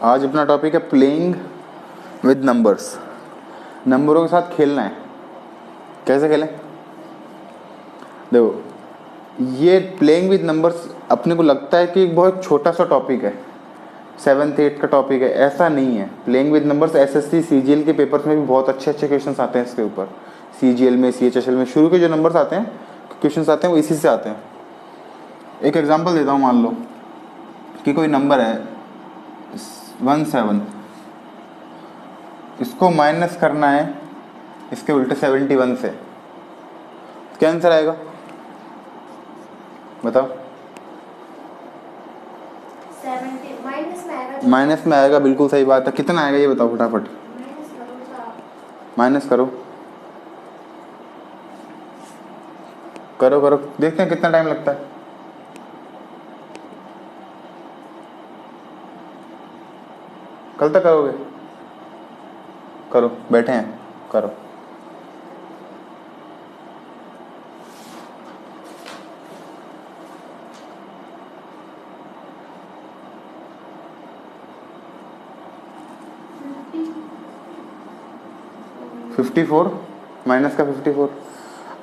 आज अपना टॉपिक है प्लेइंग विद नंबर्स। नंबरों के साथ खेलना है। कैसे खेलें? देखो, ये प्लेइंग विद नंबर्स अपने को लगता है कि एक बहुत छोटा सा टॉपिक है, 7th 8th का टॉपिक है। ऐसा नहीं है। Playing with numbers SSC CGL के पेपर्स में भी बहुत अच्छे अच्छे क्वेश्चंस आते हैं इसके ऊपर। सीजीएल में, सीएचएसएल में शुरू के जो नंबर्स आते हैं, क्वेश्चंस आते हैं, वो इसी से आते हैं। एक एग्जांपल देता हूँ। मान लो कि कोई नंबर है 17, इसको माइनस करना है इसके उल्टे 71 से, क्या आंसर आएगा बताओ? 70 माइनस में आएगा, बिल्कुल सही बात है। कितना आएगा ये बताओ फटाफट। माइनस करो करो करो, देखते हैं कितना टाइम लगता है। कल तक करोगे? करो, बैठे हैं, करो। फिफ्टी 54 माइनस का 54।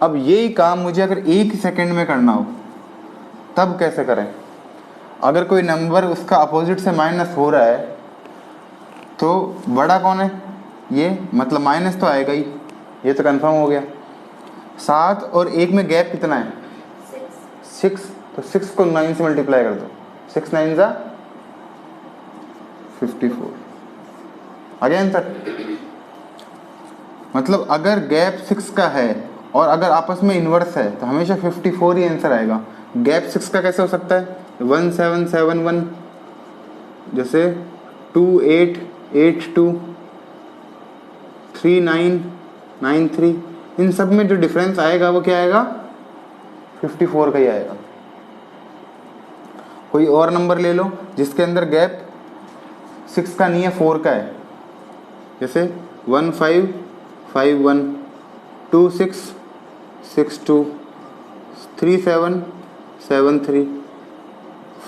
अब यही काम मुझे अगर एक सेकंड में करना हो तब कैसे करें? अगर कोई नंबर उसका अपोजिट से माइनस हो रहा है तो बड़ा कौन है? ये, मतलब माइनस तो आएगा ही, ये तो कंफर्म हो गया। 7 और 1 में गैप कितना है? 6। तो 6 को 9 से मल्टीप्लाई कर दो। 6 9 जा 54। आ गया आंसर? मतलब अगर गैप 6 का है और अगर आपस में इन्वर्स है तो हमेशा 54 ही आंसर आएगा। गैप 6 का कैसे हो सकता है? 1771, जैसे 2882, 3993, इन सब में जो डिफरेंस आएगा वो क्या आएगा? 54 का ही आएगा। कोई और नंबर ले लो जिसके अंदर गैप 6 का नहीं है, 4 का है, जैसे 1551, 2662, 3773,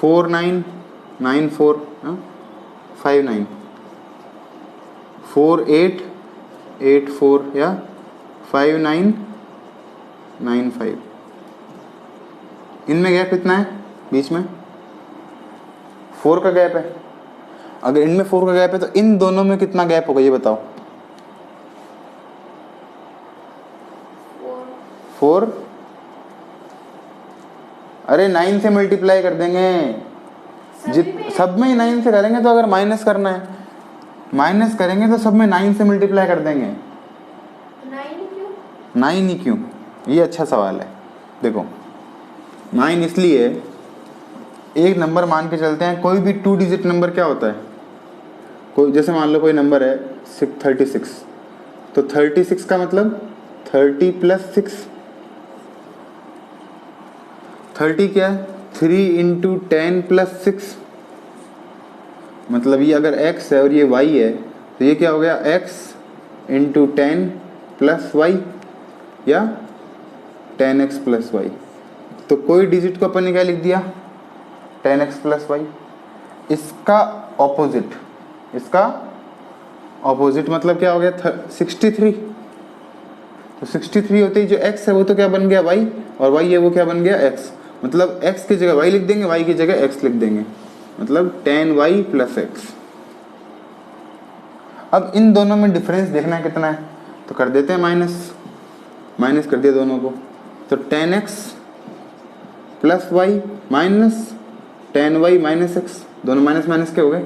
4994, 59, 4884 या 5995। इनमें गैप कितना है? बीच में 4 का गैप है। अगर इनमें 4 का गैप है तो इन दोनों में कितना गैप होगा ये बताओ? 4। अरे 9 से मल्टीप्लाई कर देंगे। सब में ही 9 से करेंगे। तो अगर माइनस करना है, माइनस करेंगे तो सब में 9 से मल्टीप्लाई कर देंगे। 9 ही क्यों? ये अच्छा सवाल है। देखो, 9 इसलिए, एक नंबर मान के चलते हैं, कोई भी 2 डिजिट नंबर क्या होता है? कोई, जैसे मान लो कोई नंबर है 36, तो 36 का मतलब 30 + 6। 30 क्या है? 3 × 10 + 6। मतलब ये अगर x है और ये y है तो ये क्या हो गया? x × 10 + y या 10x + y। तो कोई डिजिट को अपन ने क्या लिख दिया? 10x + y। इसका ऑपोजिट मतलब क्या हो गया? 63। तो 63 होते ही जो x है वो तो क्या बन गया? y, और y है वो क्या बन गया? x। मतलब x की जगह y लिख देंगे, y की जगह x लिख देंगे, मतलब 10y + x। अब इन दोनों में डिफरेंस देखना है कितना है, तो कर देते हैं माइनस कर दिया दोनों को। तो 10x + y minus 10y - x, दोनों माइनस माइनस के हो गए।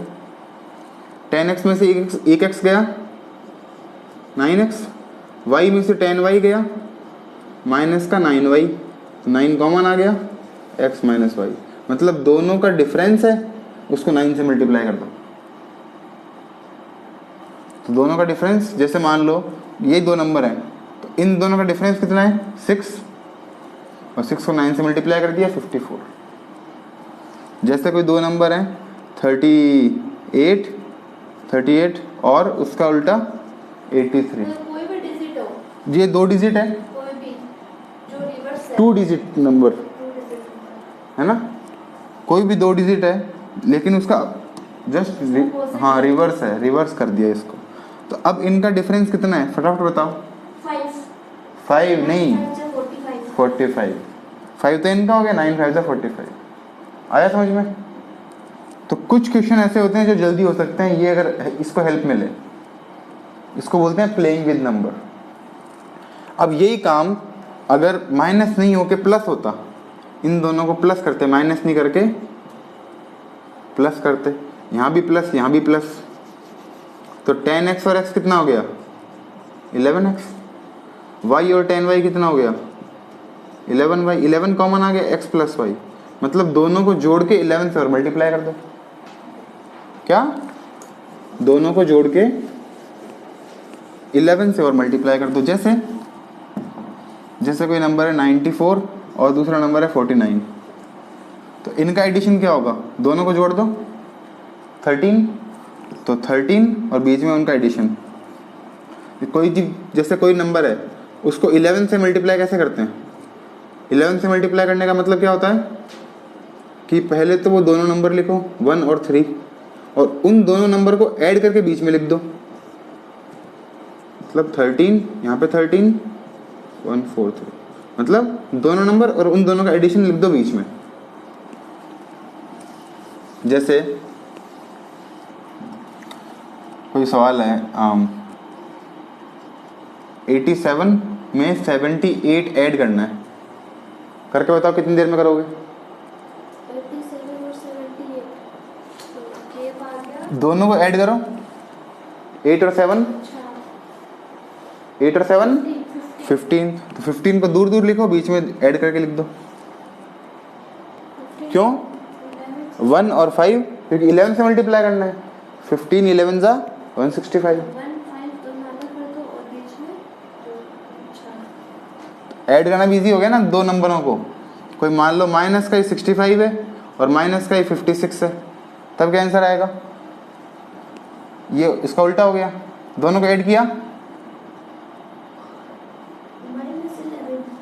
10x में से एक x गया, 9x, y में से 10y गया, माइनस का 9y, 9 कॉमन आ गया, x - y। मतलब दोनों का डिफरेंस है, उसको 9 से मल्टीप्लाई कर दो। तो दोनों का डिफरेंस, जैसे मान लो ये दो नंबर हैं, तो इन दोनों का डिफरेंस कितना है? 6, और 6 को 9 से मल्टीप्लाई कर दिया, 54। जैसे कोई दो नंबर हैं 38 और उसका उल्टा 83। कोई भी डिजिट हो, ये 2 डिजिट है, कोई भी जो रिवर्स है, 2 डिजिट नंबर है ना, कोई भी 2 डिजिट है, लेकिन उसका जस्ट हाँ रिवर्स है, रिवर्स कर दिया इसको। तो अब इनका डिफरेंस कितना है फटाफट बताओ। 5 नहीं 45। 5 तो इनका हो गया, 9 5 45। आया समझ में? तो कुछ क्वेश्चन ऐसे होते हैं जो जल्दी हो सकते हैं, ये अगर इसको हेल्प मिले, इसको बोलते हैं प्लेइंग विद नंबर। अब यही काम अगर माइनस नहीं होके प्लस होता, इन दोनों को प्लस करते, माइनस नहीं करके प्लस करते, यहाँ भी प्लस यहाँ भी प्लस, तो 10x और x कितना हो गया 11x, y और 10y कितना हो गया 11y, 11 कॉमन आ गया x प्लस y, मतलब दोनों को जोड़ के 11 से और मल्टीप्लाई कर दो। क्या? दोनों को जोड़ के 11 से और मल्टीप्लाई कर दो। जैसे जैसे कोई नंबर है 94 और दूसरा नंबर है 49, तो इनका एडिशन क्या होगा, दोनों को जोड़ दो 13, तो 13 और बीच में उनका एडिशन। कोई जैसे कोई नंबर है उसको 11 से मल्टीप्लाई कैसे करते हैं, 11 से मल्टीप्लाई करने का मतलब क्या होता है कि पहले तो वो दोनों नंबर लिखो 1 और 3, और उन दोनों नंबर को ऐड करके बीच में लिख दो, मतलब 13 यहाँ पे 13 1 4 3, मतलब दोनों नंबर और उन दोनों का एडिशन लिख दो बीच में। जैसे कोई सवाल है 87 में 78 ऐड करना है, करके बताओ कितनी देर में करोगे। 87 और 78 तो ये आ गया। दोनों को ऐड करो 8 और 7, 8 और 7 15, तो 15 को दूर दूर लिखो, बीच में ऐड करके लिख दो। क्यों? 1 और 5, क्योंकि 11 से मल्टीप्लाई करना है। 15 11 जा 165, ऐड करना भी इजी हो गया ना दो नंबरों को। कोई मान लो माइनस का ही 65 है और माइनस का ही 56 है, तब क्या आंसर आएगा, ये इसका उल्टा हो गया, दोनों को ऐड किया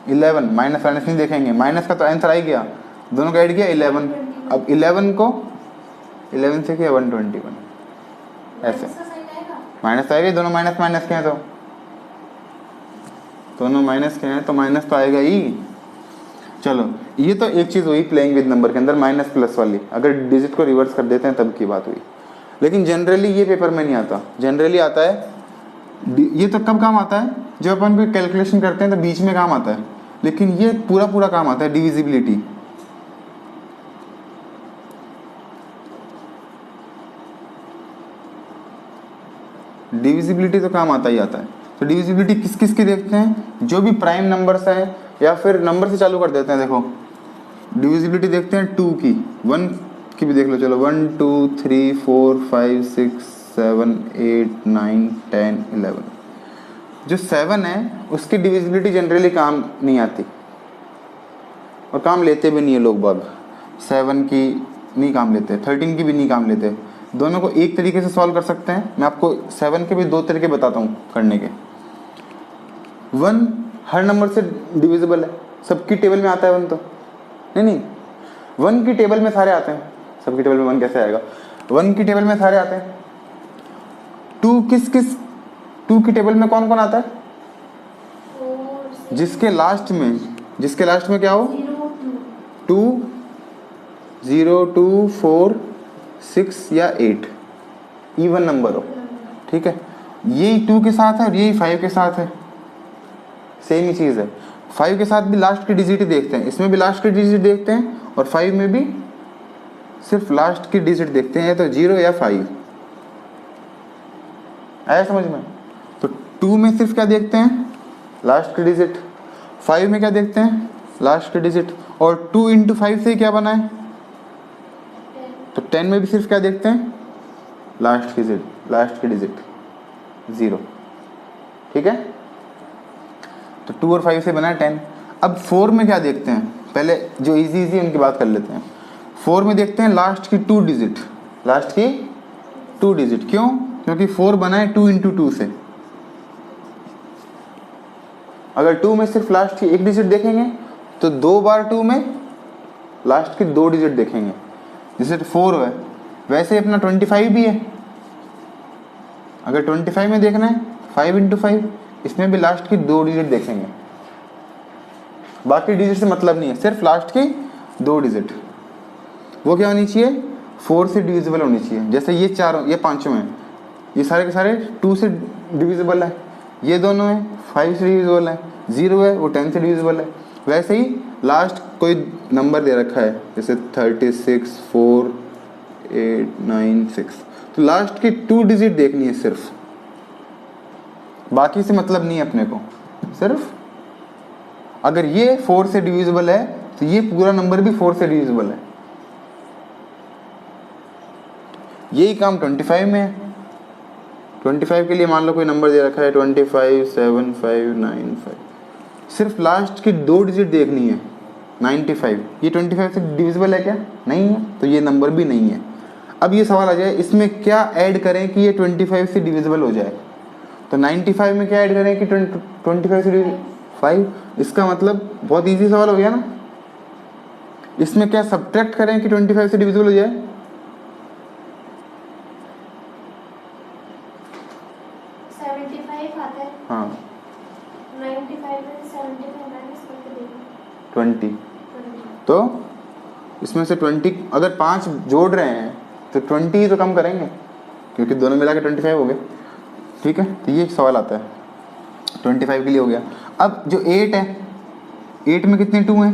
11, माइनस माइनस नहीं देखेंगे, माइनस का तो आंसर आ ही गया, दोनों को ऐड किया 11, अब 11 को 11 से किया 121, ऐसे माइनस आएगा, दोनों माइनस माइनस के हैं, तो दोनों माइनस के हैं तो माइनस तो आएगा ही। चलो ये तो एक चीज़ हुई प्लेइंग विद नंबर के अंदर, माइनस प्लस वाली, अगर डिजिट को रिवर्स कर देते हैं तब की बात हुई। लेकिन जनरली ये पेपर में नहीं आता, जनरली आता है, ये तो कब काम आता है जब अपन कोई कैलकुलेशन करते हैं तो बीच में काम आता है, लेकिन ये पूरा पूरा काम आता है डिविजिबिलिटी। डिविजिबिलिटी तो काम आता ही आता है। तो डिविजिबिलिटी किस किस की देखते हैं, जो भी प्राइम नंबर्स हैं, या फिर नंबर से चालू कर देते हैं। देखो डिविजिबिलिटी देखते हैं 2 की, 1 की भी देख लो, चलो 1 2 3 4 5 6 7 8 9 10 11। जो 7 है उसकी डिविजिबिलिटी जनरली काम नहीं आती, और काम लेते भी नहीं है लोग बाग, 7 की नहीं काम लेते, 13 की भी नहीं काम लेते। दोनों को एक तरीके से सॉल्व कर सकते हैं। मैं आपको 7 के भी 2 तरीके बताता हूँ करने के। 1 हर नंबर से डिविजिबल है, सबकी टेबल में आता है 1 तो नहीं, 1 की टेबल में सारे आते हैं, सबकी टेबल में 1 कैसे आएगा, 1 की टेबल में सारे आते हैं। 2 2 की टेबल में कौन कौन आता है, जिसके लास्ट में क्या हो, 2 0 2 4 6 या 8 इवन नंबर हो, ठीक है। यही 2 के साथ है और यही 5 के साथ है, सेम ही चीज़ है। 5 के साथ भी लास्ट की डिजिट ही देखते हैं, इसमें भी लास्ट की डिजिट देखते हैं, और 5 में भी सिर्फ लास्ट की डिजिट देखते हैं, तो 0 या 5। आया समझ में? तो 2 में सिर्फ क्या देखते हैं, लास्ट की डिजिट। 5 में क्या देखते हैं, लास्ट की डिजिट। और 2 × 5 से क्या बना है, तो 10 में भी सिर्फ क्या देखते हैं, लास्ट की डिजिट 0, ठीक है। तो 2 और 5 से बना है 10। अब 4 में क्या देखते हैं, पहले जो इजी उनकी बात कर लेते हैं। 4 में देखते हैं लास्ट की 2 डिजिट, क्यों, क्योंकि 4 बना है 2 × 2 से। अगर 2 में सिर्फ लास्ट की 1 डिजिट देखेंगे तो 2 बार 2 में लास्ट की 2 डिजिट देखेंगे। जैसे 4 है वैसे अपना 25 भी है, अगर 25 में देखना है 5 इंटू 5, इसमें भी लास्ट की 2 डिजिट देखेंगे, बाकी डिजिट से मतलब नहीं है, सिर्फ लास्ट की 2 डिजिट। वो क्या होनी चाहिए, 4 से डिविजिबल होनी चाहिए। जैसे ये चारों, ये पांचों हैं, ये सारे के सारे 2 से डिविजिबल है, ये दोनों हैं 5 से डिविजिबल है, 0 है वो 10 से डिविजिबल है। वैसे ही लास्ट कोई नंबर दे रखा है जैसे 36, 4, 8, 9, 6, तो लास्ट की 2 डिजिट देखनी है सिर्फ, बाकी से मतलब नहीं है अपने को। सिर्फ अगर ये 4 से डिविजिबल है तो ये पूरा नंबर भी 4 से डिविजिबल है। यही काम 25 में है। 25 के लिए मान लो कोई नंबर दे रखा है 25, 7, 5, 9, 5, सिर्फ लास्ट की 2 डिजिट देखनी है 95। ये 25 से डिविजिबल है क्या, नहीं है, तो ये नंबर भी नहीं है। अब ये सवाल आ जाए इसमें क्या ऐड करें कि ये 25 से डिविजिबल हो जाए, तो 95 में क्या ऐड करें कि 25 से 5, इसका मतलब बहुत इजी सवाल हो गया ना। इसमें क्या सब्ट्रैक्ट करें कि 25 से डिविजिबल हो जाए, 75 आता है, हाँ 95 में 75 माइनस करके देखो 20, तो इसमें से 20 अगर 5 जोड़ रहे हैं तो 20 ही तो कम करेंगे क्योंकि दोनों मिला के 25 हो गए। ठीक है, तो ये सवाल आता है 25 के लिए हो गया। अब जो 8 है, 8 में कितने 2 हैं,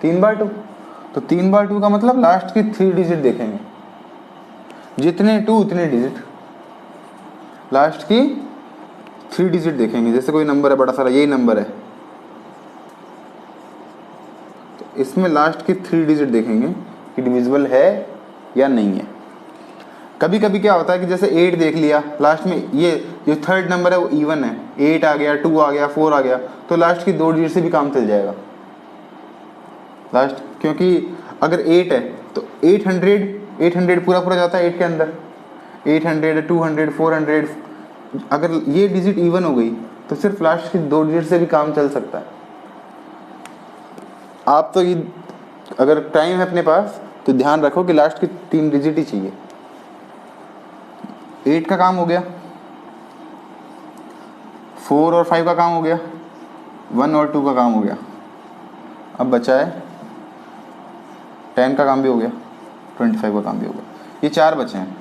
3 बार 2, तो 3 बार 2 का मतलब लास्ट की 3 डिजिट देखेंगे, जितने 2 उतने डिजिट, लास्ट की 3 डिजिट देखेंगे। जैसे कोई नंबर है बड़ा सारा, यही नंबर है, तो इसमें लास्ट की 3 डिजिट देखेंगे कि डिविजिबल है या नहीं है। कभी कभी क्या होता है कि जैसे 8 देख लिया, लास्ट में ये जो थर्ड नंबर है वो इवन है, 8 आ गया, 2 आ गया, 4 आ गया, तो लास्ट की 2 डिजिट से भी काम चल जाएगा लास्ट, क्योंकि अगर 8 है तो 800 पूरा पूरा जाता है 8 के अंदर, 800, 200, 400, अगर ये डिजिट इवन हो गई तो सिर्फ लास्ट की 2 डिजिट से भी काम चल सकता है। आप तो ये अगर टाइम है अपने पास तो ध्यान रखो कि लास्ट की 3 डिजिट ही चाहिए। 8 का काम हो गया, 4 और 5 का काम हो गया, 1 और 2 का काम हो गया, अब बचा है 10 का काम भी हो गया, 25 का काम भी हो गया, ये 4 बचे हैं।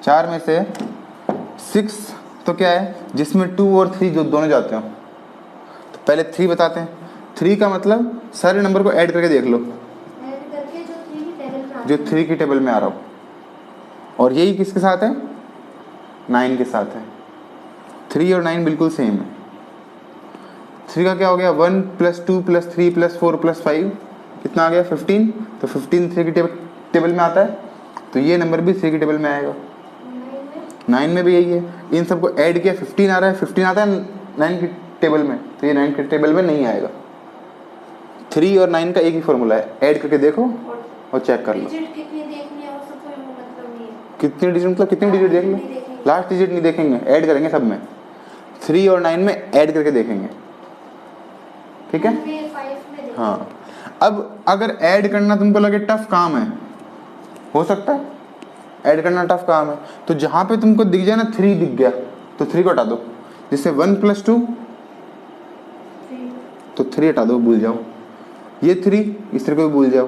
4 में से 6 तो क्या है जिसमें 2 और 3 जो दोनों जाते हो, तो पहले 3 बताते हैं। 3 का मतलब सारे नंबर को ऐड करके देख लो, ऐड करके जो 3 की टेबल में आ रहा हो, और यही किसके साथ है, 9 के साथ है। 3 और 9 बिल्कुल सेम है। 3 का क्या हो गया, 1 + 2 + 3 + 4 + 5 कितना आ गया 15, तो 15 3 की टेबल में आता है, तो ये नंबर भी 3 की टेबल में आएगा। 9 में भी यही है, इन सबको ऐड किया 15 आ रहा है, 15 आता है 9 की टेबल में, तो ये 9 की टेबल में नहीं आएगा। 3 और 9 का एक ही फॉर्मूला है, ऐड करके देखो और चेक कर लो कितनी देखनी है उससे कोई मतलब नहीं है, कितनी डिजिट, मतलब कितनी डिजिट देख लो, लास्ट डिजिट नहीं देखेंगे, ऐड करेंगे सब में, 3 और 9 में ऐड करके देखेंगे। ठीक है, हाँ। अब अगर ऐड करना तुमको लगे टफ काम है, हो सकता है ऐड करना टफ काम है, तो जहां पे तुमको दिख जाए ना 3 दिख गया तो 3 को हटा दो, जिससे 1 + 2 तो 3 हटा दो, भूल जाओ ये 3, इस 3 को भी भूल जाओ।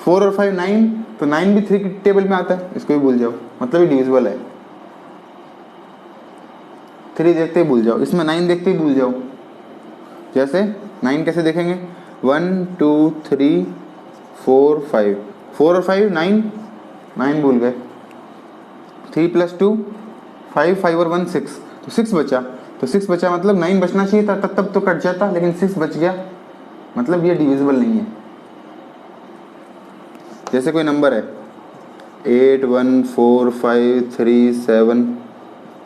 4 और 5 9, तो 9 भी 3 की टेबल में आता है, इसको भी भूल जाओ, मतलब ये डिविजिबल है। 3 देखते ही भूल जाओ, इसमें 9 देखते ही भूल जाओ। जैसे 9 कैसे देखेंगे, 1 2 3 4 5, 4 और 5 9, 9 भूल गए, 3 + 2 5, 5 और 1 6, तो 6 बचा, तो 6 बचा मतलब 9 बचना चाहिए था, तब तो कट जाता, लेकिन 6 बच गया, मतलब ये डिविजिबल नहीं है। जैसे कोई नंबर है 8 1 4 5 3 7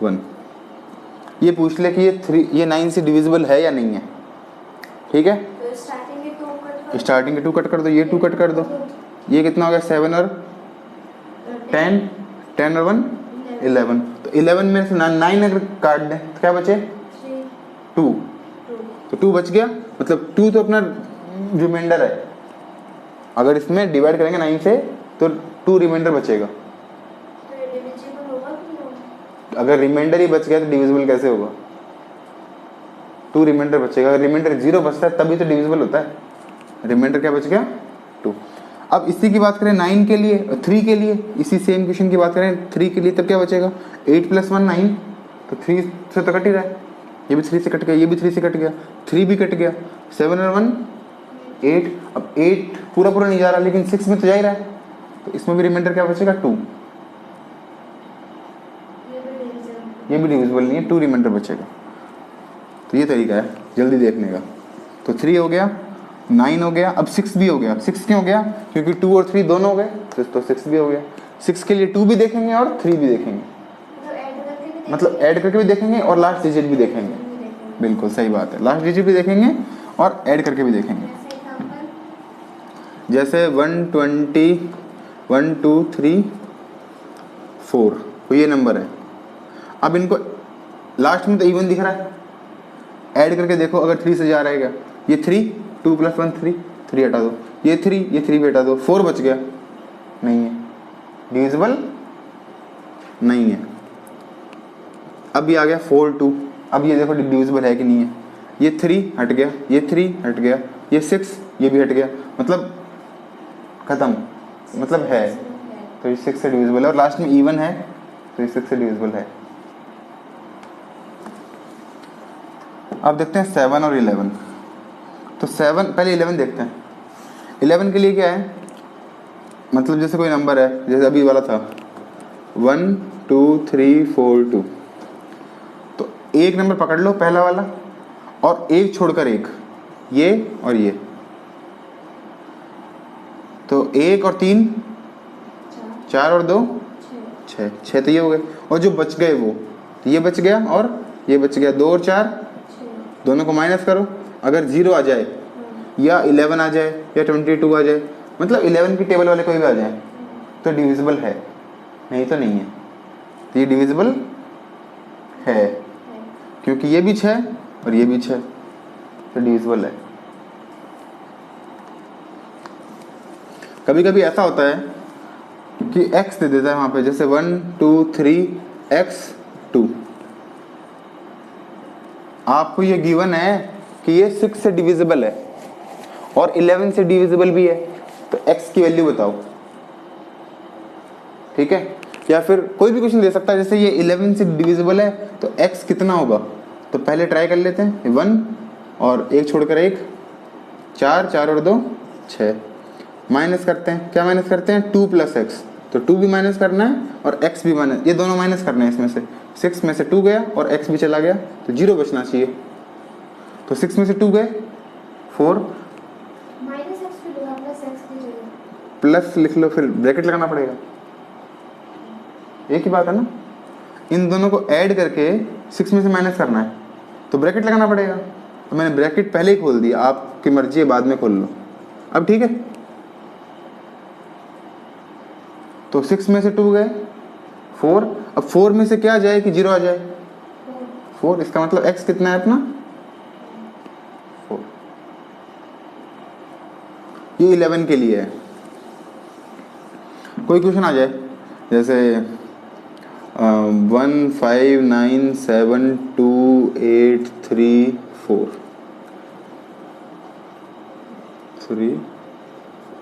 1, ये पूछ ले कि ये 9 से डिविजिबल है या नहीं है। ठीक है, तो स्टार्टिंग के 2 कट कर दो, ये 2 कट कर दो, ये कितना हो गया 7 और 10, 10 और 1 11, तो 11 में से 9 अगर काट दें तो क्या बचे 2, तो 2 बच गया, मतलब 2 तो अपना रिमाइंडर है, अगर इसमें डिवाइड करेंगे 9 से तो 2 रिमाइंडर बचेगा। तो ये डिविजिबल होगा कि नहीं होगा? अगर रिमाइंडर ही बच गया तो डिविजिबल कैसे होगा? 2 रिमाइंडर बचेगा। अगर रिमाइंडर 0 बचता है तभी तो डिविजिबल होता है। रिमाइंडर क्या बच गया? 2। अब इसी की बात करें 9 के लिए, 3 के लिए, इसी सेम क्वेश्चन की बात करें 3 के लिए, तब क्या बचेगा? 8 + 1 9, तो 3 से तो कट ही रहा है। ये भी 3 से कट गया, ये भी 3 से कट गया, 3 भी कट गया, 7 और 1 8। अब 8 पूरा पूरा नहीं जा रहा, लेकिन 6 में तो जा ही रहा है, तो इसमें भी रिमाइंडर क्या बचेगा? 2। ये भी डिविजिबल नहीं है, 2 रिमाइंडर बचेगा। तो ये तरीका है जल्दी देखने का। तो 3 हो गया, 9 हो गया, अब 6 भी हो गया। 6 क्यों हो गया? क्योंकि 2 और 3 दोनों हो गए, तो 6 भी हो गया। 6 के लिए 2 भी देखेंगे और 3 भी देखेंगे, मतलब ऐड करके भी देखेंगे और लास्ट डिजिट भी देखेंगे। बिल्कुल सही बात है, लास्ट डिजिट भी देखेंगे और ऐड करके भी देखेंगे। जैसे 120 1 2 3 4, तो ये नंबर है। अब इनको लास्ट में तो इवन दिख रहा है, ऐड करके देखो अगर 3 से जा रहा है क्या? ये 3, 2 + 1 3, 3 हटा दो, ये 3 भी हटा दो, 4 बच गया, नहीं है, डिविजिबल नहीं है। अब ये आ गया 4 2, अब ये देखो डिविजिबल है कि नहीं है? ये 3 हट गया, ये 3 हट गया, ये 6, ये भी हट गया, मतलब खत्म, मतलब है, तो ये 6 से डिविजिबल है। और लास्ट में इवन है तो ये 6 से डिविजिबल है। अब देखते हैं 7 और 11। तो 7, पहले 11 देखते हैं। 11 के लिए क्या है? मतलब जैसे कोई नंबर है, जैसे अभी वाला था 1 2 3 4 2, तो एक नंबर पकड़ लो पहला वाला और एक छोड़कर एक, ये और ये, तो 1 और 3 4 और 2 6, 6 तो ये हो गए। और जो बच गए वो, तो ये बच गया और ये बच गया, 2 और 4, दोनों को माइनस करो। अगर 0 आ जाए या 11 आ जाए या 22 आ जाए, मतलब 11 की टेबल वाले कोई भी आ जाए, तो डिविजिबल है, नहीं तो नहीं है। तो ये डिविजिबल है क्योंकि ये भी 6 और ये भी 6, तो डिविजिबल है। कभी कभी ऐसा होता है कि x दे देता है वहां पे, जैसे 1 2 3 x 2, आपको ये गिवन है कि ये 6 से डिविजिबल है और 11 से डिविजिबल भी है, तो x की वैल्यू बताओ, ठीक है? या फिर कोई भी क्वेश्चन दे सकता है, जैसे ये 11 से डिविजिबल है तो x कितना होगा? तो पहले ट्राई कर लेते हैं, 1 और 1 छोड़कर 1, 4, 4 और 2 6, माइनस करते हैं। क्या माइनस करते हैं? 2 + x, तो 2 भी माइनस करना है और x भी माइनस, ये दोनों माइनस करना है। इसमें से 6 में से 2 गया और x भी चला गया, तो 0 बचना चाहिए। तो 6 में से 2 गए, 4, प्लस लिख लो, फिर ब्रैकेट लगाना पड़ेगा, एक ही बात है ना। इन दोनों को ऐड करके 6 में से माइनस करना है, तो ब्रैकेट लगाना पड़ेगा। तो मैंने ब्रैकेट पहले ही खोल दिया, आपकी मर्जी है बाद में खोल लो। अब ठीक है, तो 6 में से 2 गए, 4, अब 4 में से क्या जाए कि 0 आ जाए? 4, इसका मतलब x कितना है अपना? 4। ये 11 के लिए है। कोई क्वेश्चन आ जाए जैसे 1 5 9 7 2 8 3 4 3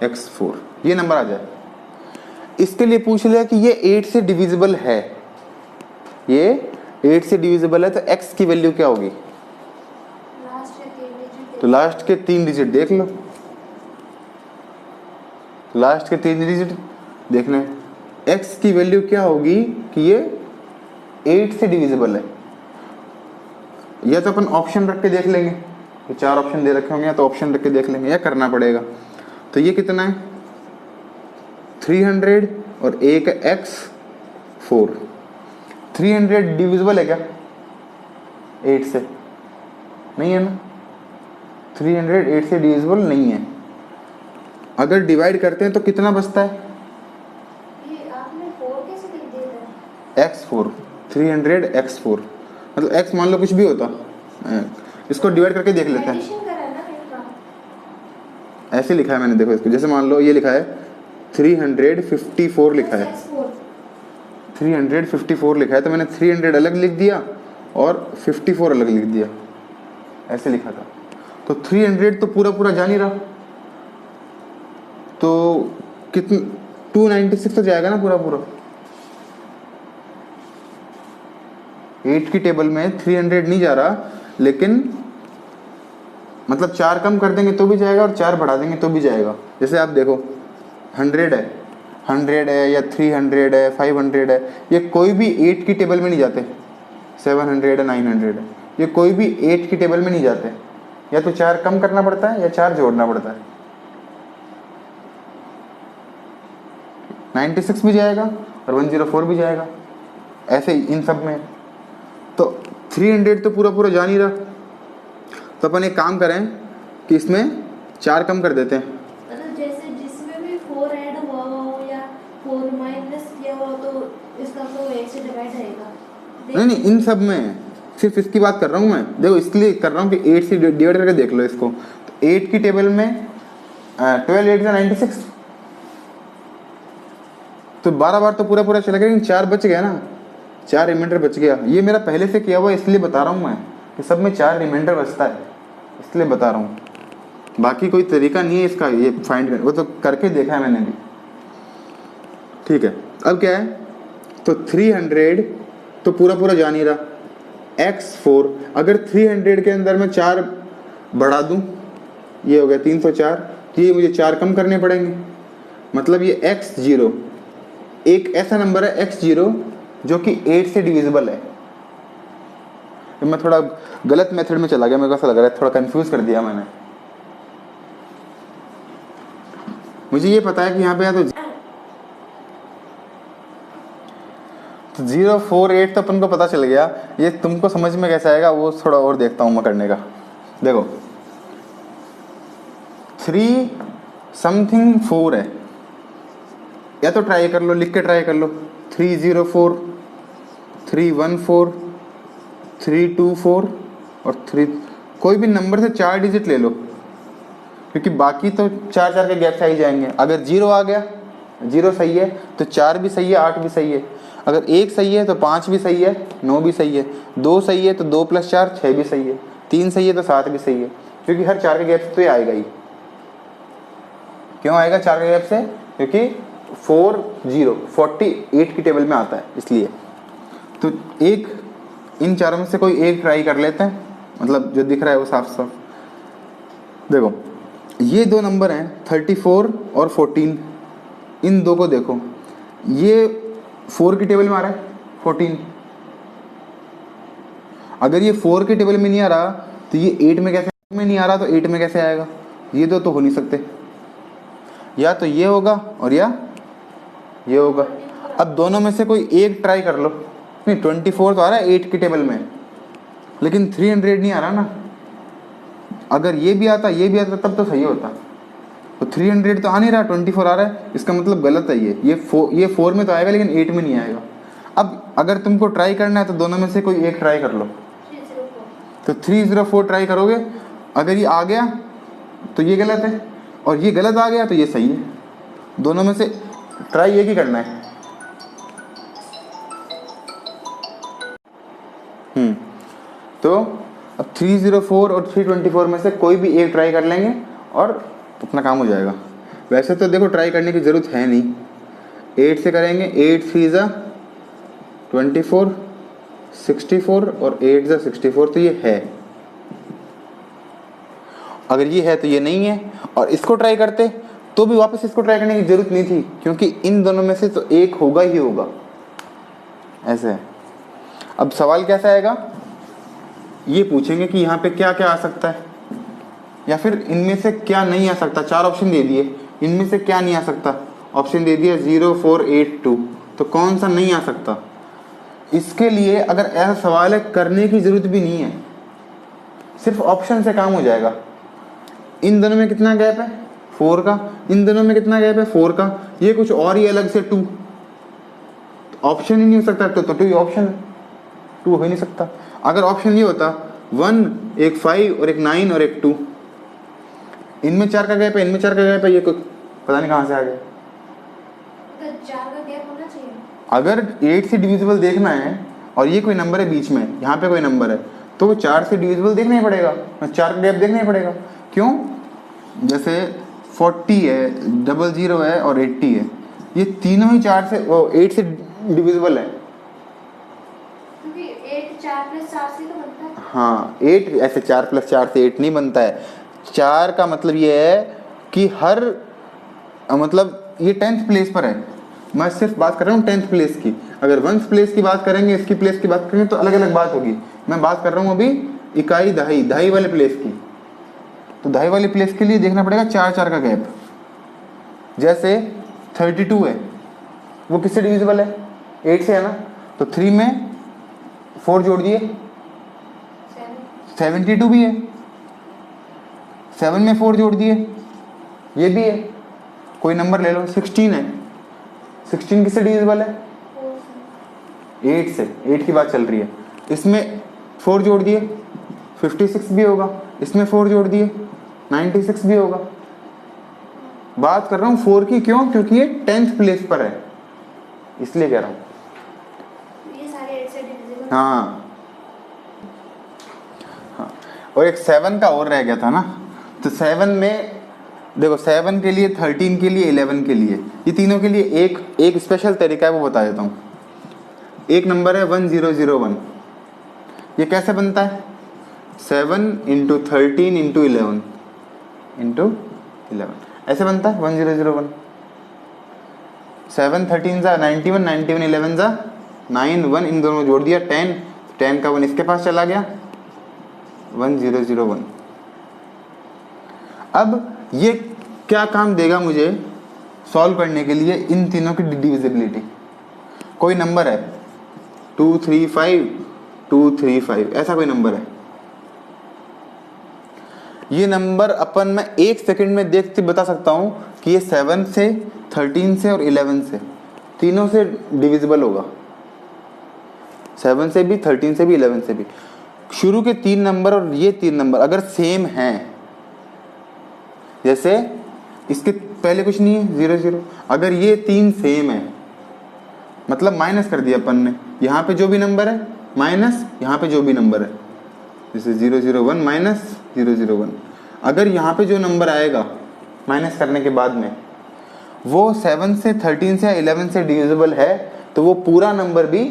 x 4, ये नंबर आ जाए, इसके लिए पूछ लिया कि ये 8 से डिविजिबल है, ये 8 से डिविजिबल है, तो x की वैल्यू क्या होगी? तो लास्ट के 3 डिजिट देख लो, लास्ट के 3 डिजिट देखना है, x की वैल्यू क्या होगी कि ये 8 से डिविजिबल है। या तो अपन ऑप्शन रख के देख लेंगे, तो 4 ऑप्शन दे रखे होंगे, या तो ऑप्शन रख के देख लेंगे, या करना पड़ेगा। तो ये कितना है? 300 और एक x 4। 300 डिविजिबल है क्या 8 से? नहीं है ना, 300 8 से डिविजिबल नहीं है। अगर डिवाइड करते हैं तो कितना बचता है? ये आपने 4 कैसे लिख दिया था? x4, 300 x4, मतलब x मान लो कुछ भी होता, इसको डिवाइड करके देख लेते हैं। एडिशन करा ना एक बार। ऐसे लिखा है मैंने, देखो इसको, जैसे मान लो ये लिखा है 354 लिखा है, 354 लिखा है, तो मैंने 300 अलग लिख दिया और 54 अलग लिख दिया, ऐसे लिखा था। तो 300 तो पूरा पूरा जा नहीं रहा, तो कितने 296 तो जाएगा ना पूरा पूरा। 8 की टेबल में 300 नहीं जा रहा, लेकिन मतलब 4 कम कर देंगे तो भी जाएगा और 4 बढ़ा देंगे तो भी जाएगा। जैसे आप देखो 100 है, 100 है या 300 है, 500 है, ये कोई भी 8 की टेबल में नहीं जाते। 700 है, 900 है, ये कोई भी 8 की टेबल में नहीं जाते। या तो 4 कम करना पड़ता है या 4 जोड़ना पड़ता है। 96 भी जाएगा और 104 भी जाएगा, ऐसे ही इन सब में। तो 300 तो पूरा पूरा जा नहीं रहा, तो अपन एक काम करें कि इसमें 4 कम कर देते हैं। मतलब जैसे जिसमें भी 4 ऐड हुआ हो या 4 माइनस किया हो तो इसका तो 1 से डिवाइड रहेगा। नहीं, इन सब में सिर्फ इसकी बात कर रहा हूँ मैं। देखो इसलिए कर रहा हूँ कि 8 से डिवाइड करके देख लो इसको। तो 8 की टेबल में 12 8 का 96, तो 12 बार तो पूरा पूरा चला गया, लेकिन 4 बच गया ना, 4 रिमाइंडर बच गया। ये मेरा पहले से किया हुआ, इसलिए बता रहा हूँ मैं कि सब में 4 रिमाइंडर बचता है, इसलिए बता रहा हूँ। बाकी कोई तरीका नहीं है इसका ये फाइंड करने, वो तो करके देखा है मैंने भी। ठीक है, अब क्या है, तो 300 तो पूरा पूरा जा नहीं रहा। x4, अगर 300 के अंदर मैं 4 बढ़ा दूं, ये हो गया 304, ये मुझे 4 कम करने पड़ेंगे। मतलब ये x0 एक ऐसा नंबर है, x0 जो कि 8 से डिविजिबल है। मैं थोड़ा गलत मेथड में चला गया, मेरे को ऐसा लग रहा है, थोड़ा कंफ्यूज कर दिया मैंने। मुझे ये पता है कि यहाँ पे या तो 048 तो अपन को पता चल गया, ये तुमको समझ में कैसे आएगा वो थोड़ा और देखता हूँ मैं करने का। देखो 3 समथिंग 4 है, या तो ट्राई कर लो, लिख के ट्राई कर लो। 304, 314, 324 और 3, कोई भी नंबर से 4 डिजिट ले लो, क्योंकि बाकी तो 4 4 के गैप से आ ही जाएंगे। अगर 0 आ गया, 0 सही है तो 4 भी सही है, 8 भी सही है। अगर 1 सही है तो 5 भी सही है, 9 भी सही है। 2 सही है तो 2 + 4 6 भी सही है। 3 सही है तो 7 भी सही है, क्योंकि हर 4 के गैप से तो ये आएगा ही। क्यों आएगा 4 के गैप से? क्योंकि 48 की टेबल में आता है, इसलिए। तो एक इन चारों में से कोई एक ट्राई कर लेते हैं, मतलब जो दिख रहा है वो साफ साफ। देखो ये 2 नंबर हैं 34 और 14, इन 2 को देखो। ये 4 की टेबल में आ रहा है 14, अगर ये 4 की टेबल में नहीं आ रहा तो ये 8 में कैसे, में नहीं आ रहा तो 8 में कैसे आएगा? ये 2 तो हो नहीं सकते, या तो ये होगा और या ये होगा। अब दोनों में से कोई एक ट्राई कर लो। नहीं 24 तो आ रहा है 8 की टेबल में, लेकिन 300 नहीं आ रहा ना। अगर ये भी आता, ये भी आता, तब तो सही होता। तो 300 तो आ नहीं रहा, 24 आ रहा है, इसका मतलब गलत है। ये 4 में तो आएगा लेकिन 8 में नहीं आएगा। अब अगर तुमको ट्राई करना है तो दोनों में से कोई एक ट्राई कर लो। तो 304 ट्राई करोगे, अगर ये आ गया तो ये गलत है, और ये गलत आ गया तो ये सही है। दोनों में से ट्राई एक ही करना है। तो अब 304 और 324 में से कोई भी एक ट्राई कर लेंगे और अपना काम हो जाएगा। वैसे तो देखो ट्राई करने की ज़रूरत है नहीं, 8 से करेंगे। 8 3 ज़ा 24, 64 और 8 ज़ा 64, तो ये है। अगर ये है तो ये नहीं है, और इसको ट्राई करते तो भी वापस इसको ट्राई करने की ज़रूरत नहीं थी, क्योंकि इन दोनों में से तो एक होगा ही होगा। ऐसे है। अब सवाल कैसा आएगा, ये पूछेंगे कि यहाँ पे क्या क्या आ सकता है, या फिर इनमें से क्या नहीं आ सकता। 4 ऑप्शन दे दिए, इनमें से क्या नहीं आ सकता। ऑप्शन दे दिया 0 4 8 2, तो कौन सा नहीं आ सकता। इसके लिए अगर ऐसा सवाल है करने की ज़रूरत भी नहीं है, सिर्फ ऑप्शन से काम हो जाएगा। इन दोनों में कितना गैप है? 4 का। इन दोनों में कितना गैप है? 4 का। ये कुछ और ही अलग से 2, ऑप्शन ही नहीं हो सकता। तो 2 ऑप्शन है, 2 हो ही नहीं सकता। अगर ऑप्शन ये होता 1, एक 5 और एक 9 और एक 2, इनमें 4 का गैप है, इनमें 4 का गैप है, ये कोई पता नहीं कहाँ से आ गया। तो 4 का गैप होना चाहिए। अगर 8 से डिविजिबल देखना है और ये कोई नंबर है बीच में, यहाँ पे कोई नंबर है, तो वो 4 से डिविजिबल देखना ही पड़ेगा, 4 का गैप देखना ही पड़ेगा। क्यों? जैसे 40 है, 00 है और 80 है, ये तीनों ही 8 से डिविजिबल है। क्योंकि 8 4 + 4 से तो बनता है। हाँ, 8 ऐसे 4 + 4 से 8 नहीं बनता है। 4 का मतलब ये है कि हर मतलब ये 10th प्लेस पर है। मैं सिर्फ बात कर रहा हूँ 10th प्लेस की। अगर 1st प्लेस की बात करेंगे, इसकी प्लेस की बात करेंगे तो अलग अलग बात होगी। मैं बात कर रहा हूँ अभी इकाई दहाई वाले प्लेस की। तो दहाई वाले प्लेस के लिए देखना पड़ेगा 4 का गैप। जैसे 32 है, वो किससे डिविजिबल है? 8 से है ना, तो 3 में 4 जोड़ दिए, 72 भी है। 7 में 4 जोड़ दिए, ये भी है। कोई नंबर ले लो, 16 है, 16 किससे डिविजिबल है? 8 से। 8 की बात चल रही है। इसमें 4 जोड़ दिए, 56 भी होगा। इसमें 4 जोड़ दिए, 96 भी होगा। बात कर रहा हूँ 4 की। क्यों? क्योंकि ये 10th प्लेस पर है, इसलिए कह रहा हूँ। ये सारे 8 से डिविजिबल। हाँ, और एक 7 का और रह गया था ना, तो 7 में देखो, 7 के लिए, 13 के लिए, 11 के लिए, ये तीनों के लिए एक स्पेशल तरीका है, वो बता देता हूँ। एक नंबर है 1001। ये कैसे बनता है? 7 × 13 × 11 ऐसे बनता है 1001। 7 13 जा 91, 91 11 जा 9, 1 इन दोनों जोड़ दिया 10, 10 का 1 इसके पास चला गया, 1001। अब ये क्या काम देगा मुझे सॉल्व करने के लिए? इन तीनों की डिविजिबिलिटी। कोई नंबर है 235, 235, ऐसा कोई नंबर है। ये नंबर अपन मैं 1 सेकंड में देखते बता सकता हूं कि ये 7 से, 13 से और 11 से, तीनों से डिविजिबल होगा। 7 से भी, 13 से भी, 11 से भी। शुरू के 3 नंबर और ये 3 नंबर अगर सेम हैं, जैसे इसके पहले कुछ नहीं है 00, अगर ये 3 सेम है, मतलब माइनस कर दिया अपन ने, यहाँ पे जो भी नंबर है माइनस यहाँ पे जो भी नंबर है, जैसे 001 माइनस 001। अगर यहाँ पे जो नंबर आएगा माइनस करने के बाद में वो 7 से, 13 से या 11 से डिविजिबल है, तो वो पूरा नंबर भी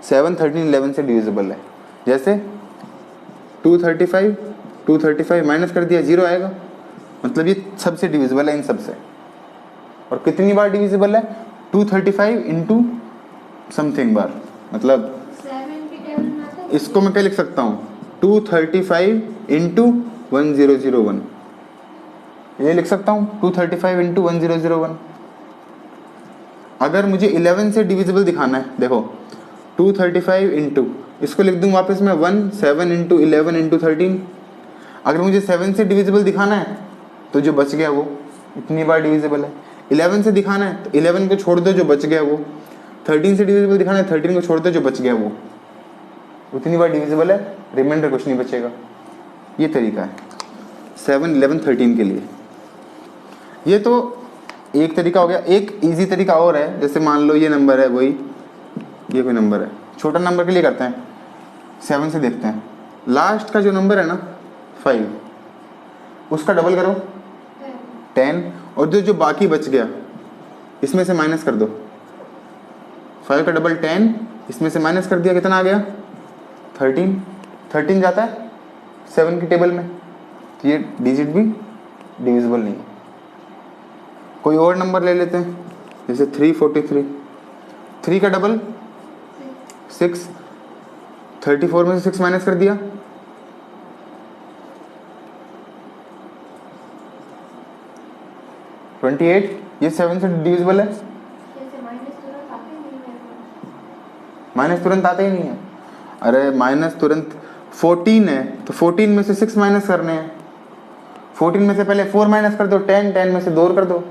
7, 13, 11 से डिविजिबल है। जैसे 235, 235 माइनस कर दिया, 0 आएगा, मतलब ये सबसे डिविजिबल है, इन सबसे। और कितनी बार डिविजिबल है? 235 इंटू समथिंग बार, मतलब 7 की टेबल में आता है। इसको मैं क्या लिख सकता हूँ? 235 इंटू 1001, ये लिख सकता हूँ 235 इंटू 1001। अगर मुझे 11 से डिविजिबल दिखाना है, देखो 235 इंटू, इसको लिख दूँ वापस मैं 7 इंटू 11 इंटू 13। अगर मुझे 7 से डिविजिबल दिखाना है तो जो बच गया वो इतनी बार डिविजिबल है। 11 से दिखाना है तो 11 को छोड़ दो, जो बच गया वो। 13 से डिविजिबल दिखाना है, 13 को छोड़ दो, जो बच गया वो उतनी बार डिविजिबल है, रिमाइंडर कुछ नहीं बचेगा। ये तरीका है 7, 11, 13 के लिए। ये तो एक तरीका हो गया। एक इजी तरीका और है, जैसे मान लो ये नंबर है, वही ये कोई नंबर है, छोटा नंबर के लिए करते हैं, 7 से देखते हैं। लास्ट का जो नंबर है ना 5, उसका डबल करो 10, और जो बाकी बच गया इसमें से माइनस कर दो। 5 का डबल 10, इसमें से माइनस कर दिया, कितना आ गया? 13। 13 जाता है 7 की टेबल में, तो ये डिजिट भी डिविजिबल नहीं है। कोई और नंबर ले लेते हैं, जैसे 343। 3 का डबल 6, 34 में से 6 माइनस कर दिया, 28। ये 7 से डिविजिबल है, जैसे माइनस तुरंत आते ही नहीं है। माइनस तुरंत आता ही नहीं है। अरे माइनस तुरंत 14 है तो 14 में से 6 माइनस करने हैं। 14 में से पहले 4 माइनस कर दो, 10, 10 में से 2 कर दो।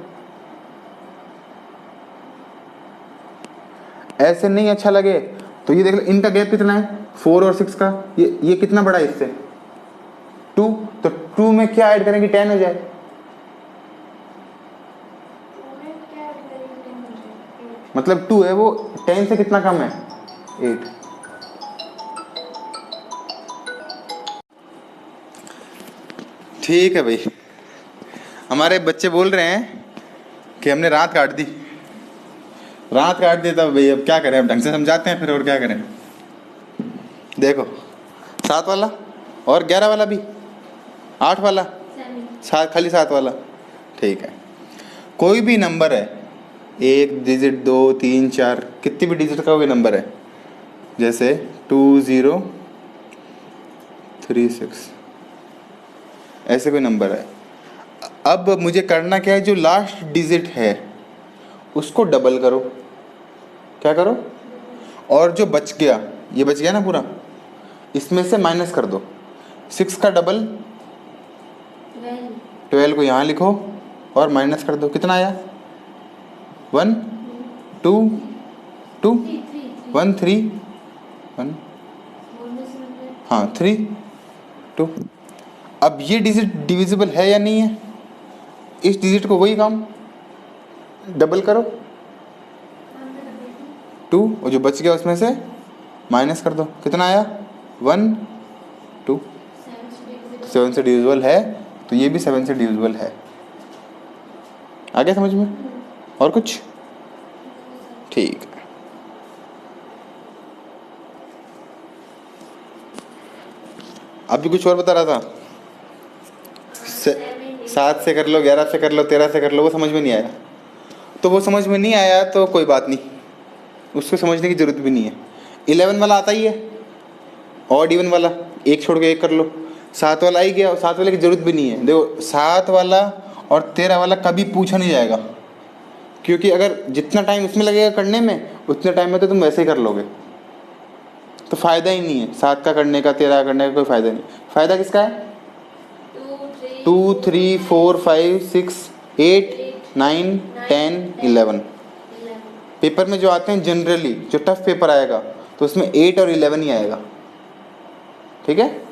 ऐसे नहीं अच्छा लगे तो ये देख लो, इनका गैप कितना है 4 और 6 का, ये कितना बड़ा है इससे 2, तो 2 में क्या ऐड करेंगे 10 हो जाए। हमें क्या ऐड करेंगे 10 हो जाए। मतलब 2 है वो 10 से कितना कम है 8। ठीक है भाई, हमारे बच्चे बोल रहे हैं कि हमने रात काट दी, रात काट दी, तब भाई अब क्या करें, अब ढंग से समझाते हैं फिर, और क्या करें। देखो 7 वाला और 11 वाला भी, 8 वाला, 7 खाली 7 वाला, ठीक है। कोई भी नंबर है, 1 डिजिट 2 3 4 कितनी भी डिजिट का कोई नंबर है, जैसे 2 0 3 6 ऐसे कोई नंबर है। अब मुझे करना क्या है, जो लास्ट डिजिट है उसको डबल करो। क्या करो? और जो बच गया, ये बच गया ना पूरा, इसमें से माइनस कर दो। 6 का डबल 12 को यहाँ लिखो और माइनस कर दो, कितना आया 1 2 2 1 3 1 हाँ 3 2। अब ये डिजिट डिविजिबल है या नहीं है, इस डिजिट को वही काम डबल करो 2, और जो बच गया उसमें से माइनस कर दो, कितना आया 1 2। 7 से डिविजिबल है तो ये भी 7 से डिविजिबल है। आ गया समझ में? और कुछ? ठीक है। अभी कुछ और बता रहा था, 7 से कर लो, 11 से कर लो, 13 से कर लो, वो समझ में नहीं आया। तो वो समझ में नहीं आया तो कोई बात नहीं, उसको समझने की ज़रूरत भी नहीं है। 11 वाला आता ही है, ऑड इवन वाला, एक छोड़ के एक कर लो। 7 वाला आई गया, 7 वाले की ज़रूरत भी नहीं है। देखो 7 वाला और 13 वाला कभी पूछा नहीं जाएगा, क्योंकि अगर जितना टाइम उसमें लगेगा करने में, उतने टाइम में तो तुम वैसे ही कर लोगे, तो फ़ायदा ही नहीं है 7 का करने का, 13 का करने का कोई फ़ायदा नहीं। फ़ायदा किसका है? 2 3 4 5 6 8 9 10 11। पेपर में जो आते हैं जनरली, जो टफ पेपर आएगा तो उसमें 8 और 11 ही आएगा, ठीक है।